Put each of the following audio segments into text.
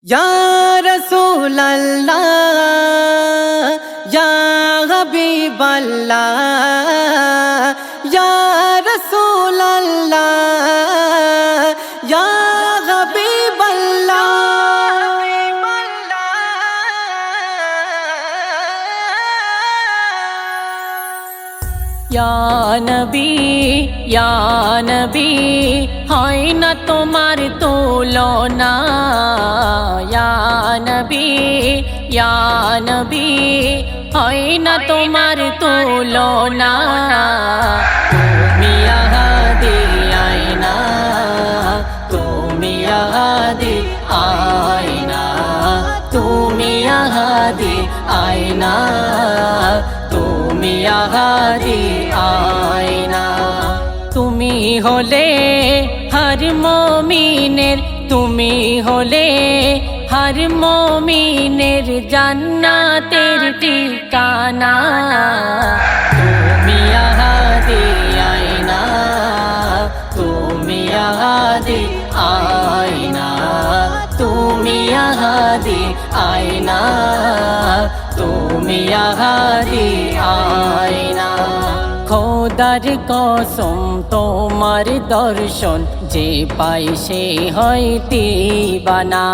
या रसूल अल्लाह या हबीब अल्लाह या रसूल अल्लाह या हबीब या नबी হয় না তোমার তুলনা या नबी হয় না তোমার তুলনা তুমি আহাদি আয়না তুমি আহাদি আয়না তুমি আহাদি আয়না তুমি আহাদি আয়না তুমি হলে হর মুমিনের তুমি হলে হর মুমিনের জান্নাতের ঠিকানা তুমি আহাদি আয়না তুমি আহাদি আয়না তুমি আহাদি আয়না তুমি আহাদি আয়না খোদার কসম তোমার দর্শন যে পাই সে হয় দিবানা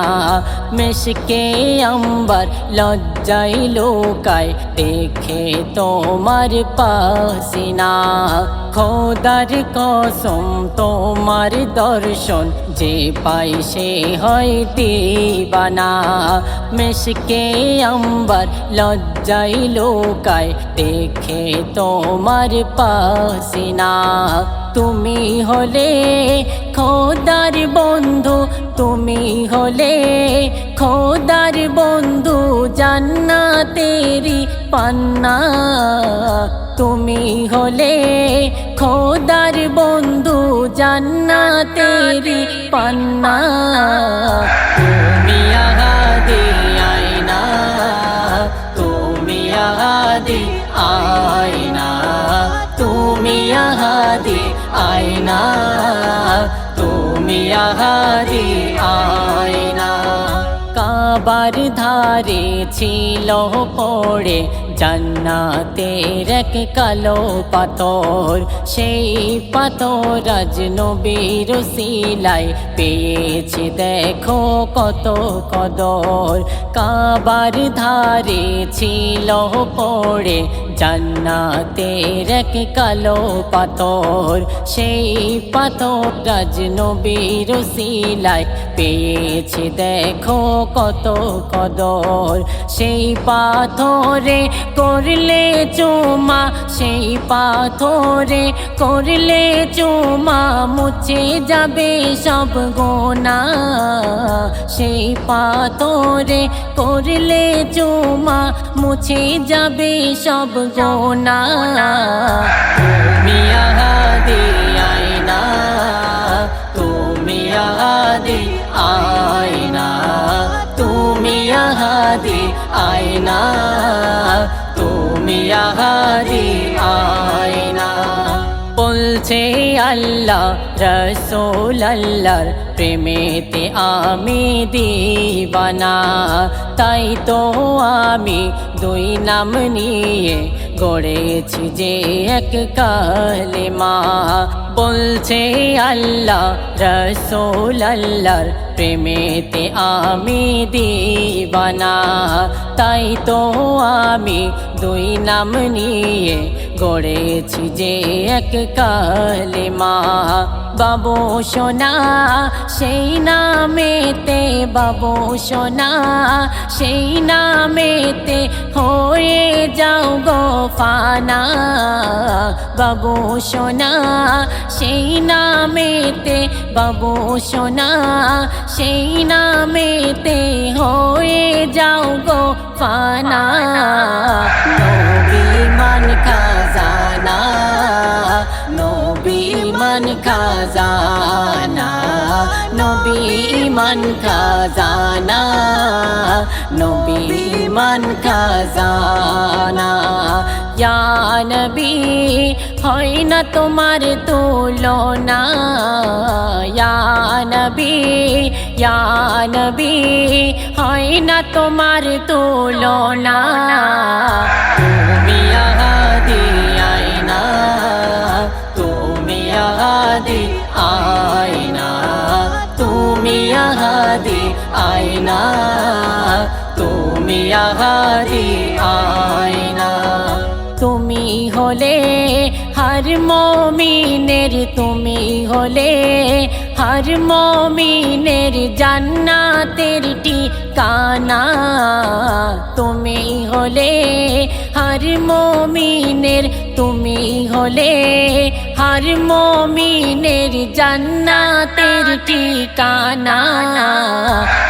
মেশকে আম্বার লজ্জায় লোকায় দেখে তোমার পাসিনা খোদার কসম তোমার দর্শন যে পাই সে হয় দিবানা মেশকে আম্বার লজ্জায় লোকায় দেখে তোমার পাসিনা তুমি হলে খোদার বন্ধু তুমি হলে খোদার বন্ধু জান্নাতেরি পান্না তুমি হলে খোদার বন্ধু জান্নাতেরি পান্না তুমি আহাদি আয়না তুমি আহাদি আয়না তুমি আহাদি আয়না তুমি আহাদি আয়না কাবার ধারে ছিল পড়ে জান্নাতের এক কালো পাথর সেই পাথর আজ নবীর উসিলায় পেয়েছি দেখো কত কদর কাবার ধারে ছিল পড়ে জান্নাতের এক কালো পাথর সেই পাথর আজ নবীর উসিলায় পেয়েছি দেখো কত কদর সেই পাথরে করলে চুমা সেই পাথরে করলে চুমা মুছে যাবে সব গোনা সেই পাথরে করলে চুমা মুছে যাবে সব গোনা তুমি আহাদি আয়না তুমি আহাদি আয়না তুমি আহাদি আয়না তুমি আহাদি আয়না বলছে আল্লাহ রসূল আল্লাহর প্রেমেতে আমি দিবানা তাই তো আমি দুই নাম নিয়ে গড়েছি যে এক কালেমা বলছে আল্লাহ রসূল আল্লাহর প্রেমেতে আমি দিবানা তাই তো আমি দুই নাম নিয়ে গড়েছি যে এক কালেমা বাবু সোনা সেই নামেতে বাবু সোনা সেই নামেতে হয়ে যাও গো ফানা বাবু সোনা সেই নামেতে বাবু সোনা সেই নামেতে হয়ে যাও গো ফানা নবী মান খাজানা নবী মান খাজানা নবী মান খাজানা নবী মান খাজানা ইয়া নবী হয় না তোমার তুলনা ইয়া নবী ইয়া নবী হয় না তোমার তুলনা তুমি আহাদি আয়না তুমি আহাদি আয়না তুমি আহাদি আয়না তুমি আহাদি আয়না তুমি হলে হর মুমিনের তুমি হলে হর মুমিনের জান্নাতের ঠিকানা তুমি হলে হর মুমিনের তুমি হলে হর মুমিনের জান্নাতের ঠিকানা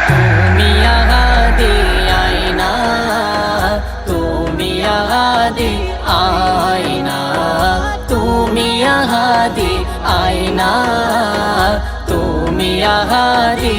তুমি আহাদি আয়না তুমি আহাদি আয়না তুমি আহাদি আয়না তুমি আহাদি